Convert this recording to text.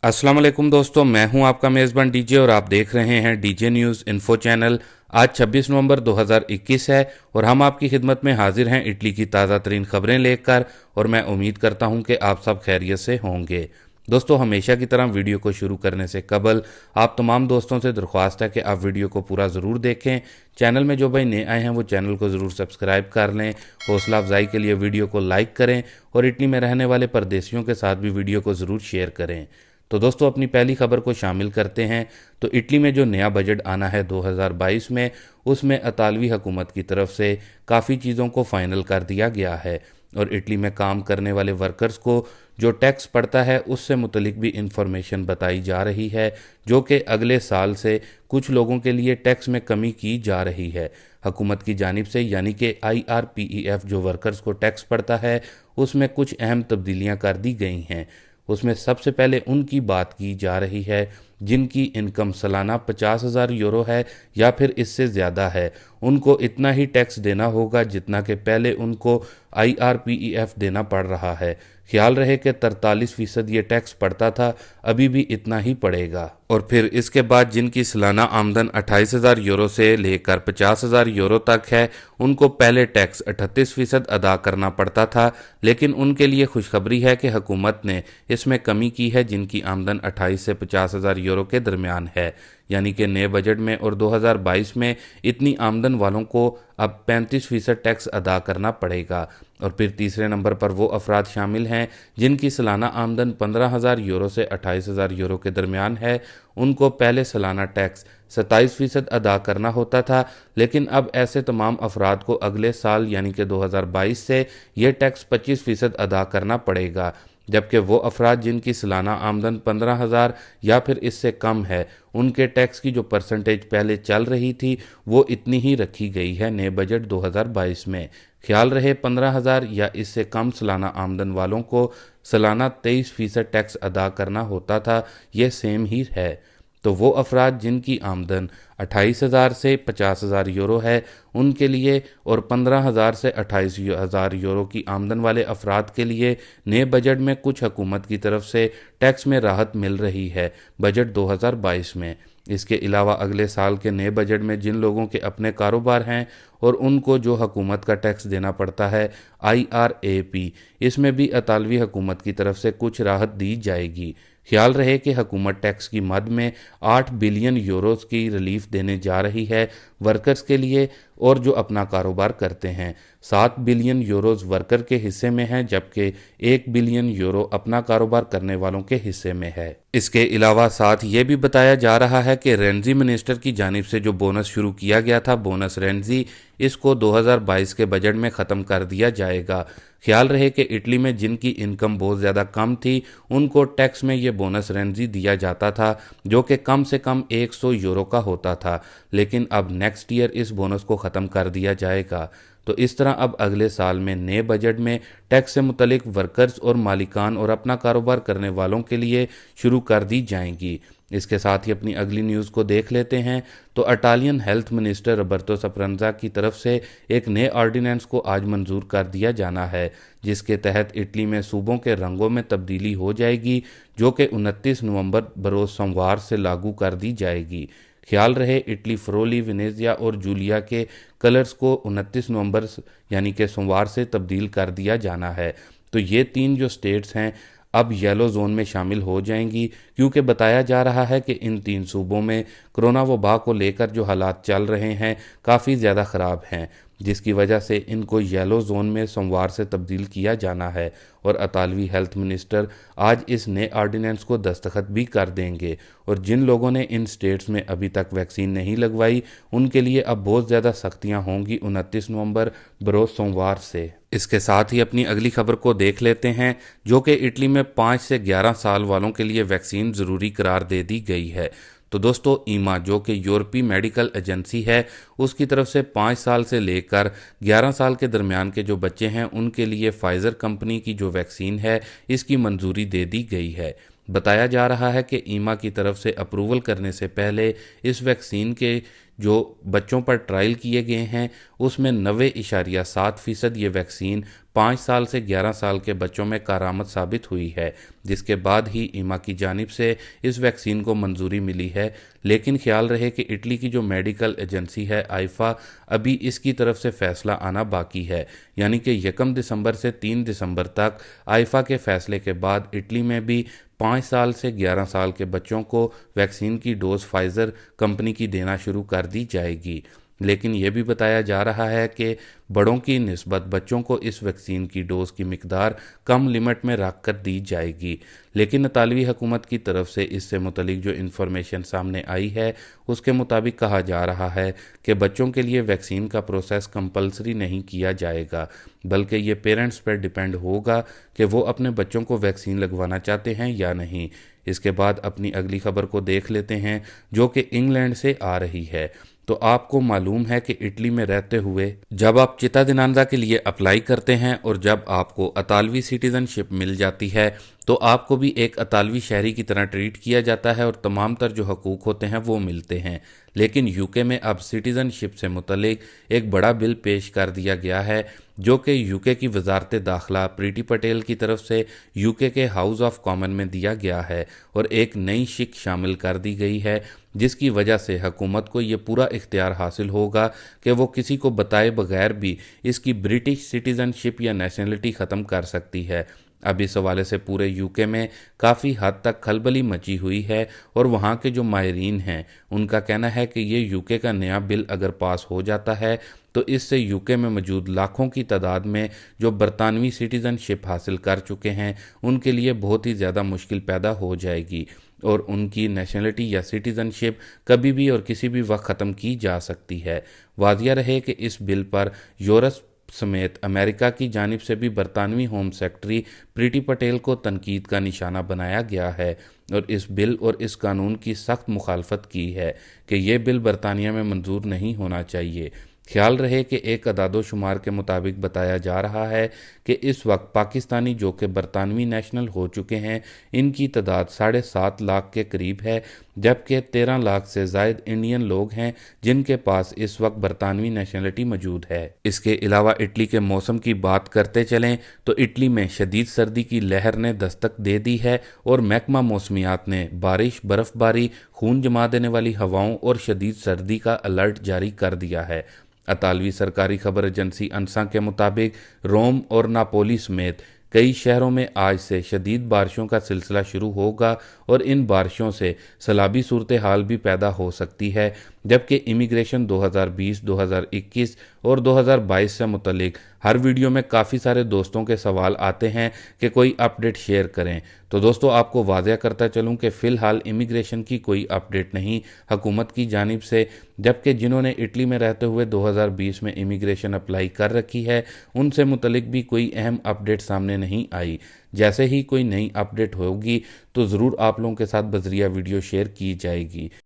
अस्सलाम वालेकुम दोस्तों, मैं हूं आपका मेज़बान डीजे और आप देख रहे हैं डीजे न्यूज़ इन्फो चैनल। आज 26 नवंबर 2021 है और हम आपकी खिदमत में हाजिर हैं इटली की ताज़ा तरीन खबरें लेकर। और मैं उम्मीद करता हूं कि आप सब खैरियत से होंगे। दोस्तों, हमेशा की तरह वीडियो को शुरू करने से कबल आप तमाम दोस्तों से दरख्वास्त है कि आप वीडियो को पूरा ज़रूर देखें। चैनल में जो भाई नए आए हैं वो चैनल को ज़रूर सब्सक्राइब कर लें। हौसला अफजाई के लिए वीडियो को लाइक करें और इटली में रहने वाले परदेशियों के साथ भी वीडियो को ज़रूर शेयर करें। तो दोस्तों, अपनी पहली खबर को शामिल करते हैं। तो इटली में जो नया बजट आना है 2022 में, उसमें इतालवी हुकूमत की तरफ से काफ़ी चीज़ों को फाइनल कर दिया गया है और इटली में काम करने वाले वर्कर्स को जो टैक्स पड़ता है उससे मुतलिक भी इंफॉर्मेशन बताई जा रही है, जो कि अगले साल से कुछ लोगों के लिए टैक्स में कमी की जा रही है हुकूमत की जानिब से। यानी कि IRPEF जो वर्कर्स को टैक्स पड़ता है उसमें कुछ अहम तब्दीलियां कर दी गई हैं। उसमें सबसे पहले उनकी बात की जा रही है जिनकी इनकम सालाना 50,000 यूरो है या फिर इससे ज़्यादा है। उनको इतना ही टैक्स देना होगा जितना कि पहले उनको IRPEF देना पड़ रहा है। ख्याल रहे कि 43% ये टैक्स पड़ता था, अभी भी इतना ही पड़ेगा। और फिर इसके बाद जिनकी सालाना आमदन 28,000 यूरो से लेकर 50,000 यूरो तक है, उनको पहले टैक्स 38% अदा करना पड़ता था, लेकिन उनके लिए खुशखबरी है कि हुकूमत ने इसमें कमी की है जिनकी आमदन 28 से 50,000 यूरो के दरमियान है। यानी कि नए बजट में और 2022 में इतनी आमदन वालों को अब 35% टैक्स अदा करना पड़ेगा। और फिर तीसरे नंबर पर वो अफराद शामिल हैं जिनकी सालाना आमदन 15,000 यूरो से 28,000 यूरो के दरमियान है। उनको पहले सालाना टैक्स 27% अदा करना होता था, लेकिन अब ऐसे तमाम अफराद को अगले साल यानी कि 2022 से ये टैक्स 25% अदा करना पड़ेगा। जबकि वो अफराद जिनकी सालाना आमदन 15,000 या फिर इससे कम है, उनके टैक्स की जो परसेंटेज पहले चल रही थी वो इतनी ही रखी गई है नए बजट 2022 में। ख्याल रहे 15,000 या इससे कम सालाना आमदन वालों को सालाना 23% टैक्स अदा करना होता था, ये सेम ही है। तो वो अफराद जिनकी आमदन 28,000 से 50,000 यूरो है उनके लिए और 15,000 से 28,000 यूरो की आमदन वाले अफराद के लिए नए बजट में कुछ हुकूमत की तरफ से टैक्स में राहत मिल रही है बजट 2022 में। इसके अलावा अगले साल के नए बजट में जिन लोगों के अपने कारोबार हैं और उनको जो हुकूमत का टैक्स देना पड़ता है IRAP, इसमें भी इतालवी हुकूमत की तरफ से कुछ राहत दी जाएगी। ख्याल रहे कि हुकूमत टैक्स की मद में 8 बिलियन यूरोस की रिलीफ देने जा रही है वर्कर्स के लिए और जो अपना कारोबार करते हैं। 7 बिलियन यूरोस वर्कर के हिस्से में है जबकि 1 बिलियन यूरो अपना कारोबार करने वालों के हिस्से में है। इसके अलावा साथ ये भी बताया जा रहा है कि रेंजी मिनिस्टर की जानिब से जो बोनस शुरू किया गया था, बोनस रेंजी, इसको 2022 के बजट में ख़त्म कर दिया जाएगा। ख्याल रहे कि इटली में जिनकी इनकम बहुत ज़्यादा कम थी उनको टैक्स में ये बोनस रेंजी दिया जाता था जो कि कम से कम 100 यूरो का होता था, लेकिन अब नेक्स्ट ईयर इस बोनस को ख़त्म कर दिया जाएगा। तो इस तरह अब अगले साल में नए बजट में टैक्स से मुतलिक वर्कर्स और मालिकान और अपना कारोबार करने वालों के लिए शुरू कर दी जाएंगी। इसके साथ ही अपनी अगली न्यूज़ को देख लेते हैं। तो इटालियन हेल्थ मिनिस्टर रॉबर्टो स्परांजा की तरफ से एक नए ऑर्डिनेंस को आज मंजूर कर दिया जाना है जिसके तहत इटली में सूबों के रंगों में तब्दीली हो जाएगी, जो कि 29 नवंबर बरोज़ सोमवार से लागू कर दी जाएगी। ख्याल रहे इटली, फ्रोली, वेनेजिया और जूलिया के कलर्स को 29 नवंबर यानी कि सोमवार से तब्दील कर दिया जाना है। तो ये तीन जो स्टेट्स हैं अब येलो जोन में शामिल हो जाएंगी, क्योंकि बताया जा रहा है कि इन तीन सूबों में कोरोना वबा को लेकर जो हालात चल रहे हैं काफ़ी ज़्यादा ख़राब हैं, जिसकी वजह से इनको येलो जोन में सोमवार से तब्दील किया जाना है। और इतालवी हेल्थ मिनिस्टर आज इस नए ऑर्डिनेंस को दस्तखत भी कर देंगे। और जिन लोगों ने इन स्टेट्स में अभी तक वैक्सीन नहीं लगवाई उनके लिए अब बहुत ज़्यादा सख्तियां होंगी 29 नवंबर बरोज़ सोमवार से। इसके साथ ही अपनी अगली खबर को देख लेते हैं, जो कि इटली में 5 से 11 साल वालों के लिए वैक्सीन ज़रूरी करार दे दी गई है। तो दोस्तों, ईमा जो कि यूरोपीय मेडिकल एजेंसी है, उसकी तरफ से 5 साल से लेकर 11 साल के दरमियान के जो बच्चे हैं उनके लिए फाइज़र कंपनी की जो वैक्सीन है इसकी मंजूरी दे दी गई है। बताया जा रहा है कि ईमा की तरफ से अप्रूवल करने से पहले इस वैक्सीन के जो बच्चों पर ट्रायल किए गए हैं उसमें 90.7% ये वैक्सीन 5 साल से 11 साल के बच्चों में कारआमद साबित हुई है, जिसके बाद ही ईमा की जानिब से इस वैक्सीन को मंजूरी मिली है। लेकिन ख्याल रहे कि इटली की जो मेडिकल एजेंसी है आइफा, अभी इसकी तरफ से फैसला आना बाकी है, यानी कि 1 दिसंबर से 3 दिसंबर तक आइफा के फैसले के बाद इटली में भी 5 साल से 11 साल के बच्चों को वैक्सीन की डोज फाइज़र कंपनी की देना शुरू कर दी जाएगी। लेकिन यह भी बताया जा रहा है कि बड़ों की निस्बत बच्चों को इस वैक्सीन की डोज की मिकदार कम लिमिट में रख कर दी जाएगी। लेकिन इतालवी हुकूमत की तरफ से इससे मुतलिक जो इन्फॉर्मेशन सामने आई है उसके मुताबिक कहा जा रहा है कि बच्चों के लिए वैक्सीन का प्रोसेस कंपलसरी नहीं किया जाएगा, बल्कि ये पेरेंट्स पर डिपेंड होगा कि वो अपने बच्चों को वैक्सीन लगवाना चाहते हैं या नहीं। इसके बाद अपनी अगली खबर को देख लेते हैं जो कि इंग्लैंड से आ रही है। तो आपको मालूम है कि इटली में रहते हुए जब आप चिट्टादिनांजा के लिए अप्लाई करते हैं और जब आपको अतालवी सिटीजनशिप मिल जाती है तो आपको भी एक अतालवी शहरी की तरह ट्रीट किया जाता है और तमाम तर जो हकूक़ होते हैं वो मिलते हैं। लेकिन यूके में अब सिटीजनशिप से मुतल्लिक एक बड़ा बिल पेश कर दिया गया है जो कि यूके की वजारत दाखिला प्रीति पटेल की तरफ से यूके के हाउस ऑफ कॉमन में दिया गया है और एक नई शिक शामिल कर दी गई है, जिसकी वजह से हुकूमत को ये पूरा इख्तियार हासिल होगा कि वो किसी को बताए बगैर भी इसकी ब्रिटिश सिटीजनशिप या नेशनलिटी ख़त्म कर सकती है। अब इस हवाले से पूरे यूके में काफ़ी हद तक खलबली मची हुई है और वहाँ के जो माहिरीन हैं उनका कहना है कि ये यूके का नया बिल अगर पास हो जाता है तो इससे यूके में मौजूद लाखों की तादाद में जो बरतानवी सिटीजनशिप हासिल कर चुके हैं उनके लिए बहुत ही ज़्यादा मुश्किल पैदा हो जाएगी और उनकी नेशनलिटी या सिटीजनशिप कभी भी और किसी भी वक्त ख़त्म की जा सकती है। वादिया रहे कि इस बिल पर यूरोप समेत अमेरिका की जानिब से भी बरतानवी होम सेक्रेटरी प्रीति पटेल को तनकीद का निशाना बनाया गया है और इस बिल और इस कानून की सख्त मुखालफत की है कि यह बिल बरतानिया में मंजूर नहीं होना चाहिए। ख्याल रहे कि एक अदादो शुमार के मुताबिक बताया जा रहा है कि इस वक्त पाकिस्तानी जो कि बरतानवी नेशनल हो चुके हैं इनकी तादाद 7.5 लाख के करीब है, जबकि 13 लाख से ज़ायद इंडियन लोग हैं जिनके पास इस वक्त बरतानवी नेशनलिटी मौजूद है। इसके अलावा इटली के मौसम की बात करते चलें तो इटली में शदीद सर्दी की लहर ने दस्तक दे दी है और महकमा मौसमियात ने बारिश, बर्फबारी, खून जमा देने वाली हवाओं और शदीद सर्दी का अलर्ट जारी कर दिया है। अतालवी सरकारी खबर एजेंसी अंसा के मुताबिक रोम और नापोली समेत कई शहरों में आज से शदीद बारिशों का सिलसिला शुरू होगा और इन बारिशों से सैलाबी सूरत हाल भी पैदा हो सकती है, जबकि इमिग्रेशन 2020, 2021 और 2022 से मुतल्लिक हर वीडियो में काफ़ी सारे दोस्तों के सवाल आते हैं कि कोई अपडेट शेयर करें। तो दोस्तों आपको वाज़ह करता चलूं कि फ़िलहाल इमिग्रेशन की कोई अपडेट नहीं हुकूमत की जानिब से, जबकि जिन्होंने इटली में रहते हुए 2020 में इमिग्रेशन अप्लाई कर रखी है उनसे मुतल्लिक भी कोई अहम अपडेट सामने नहीं आई। जैसे ही कोई नई अपडेट होगी तो ज़रूर आप लोगों के साथ बज़रिया वीडियो शेयर की जाएगी।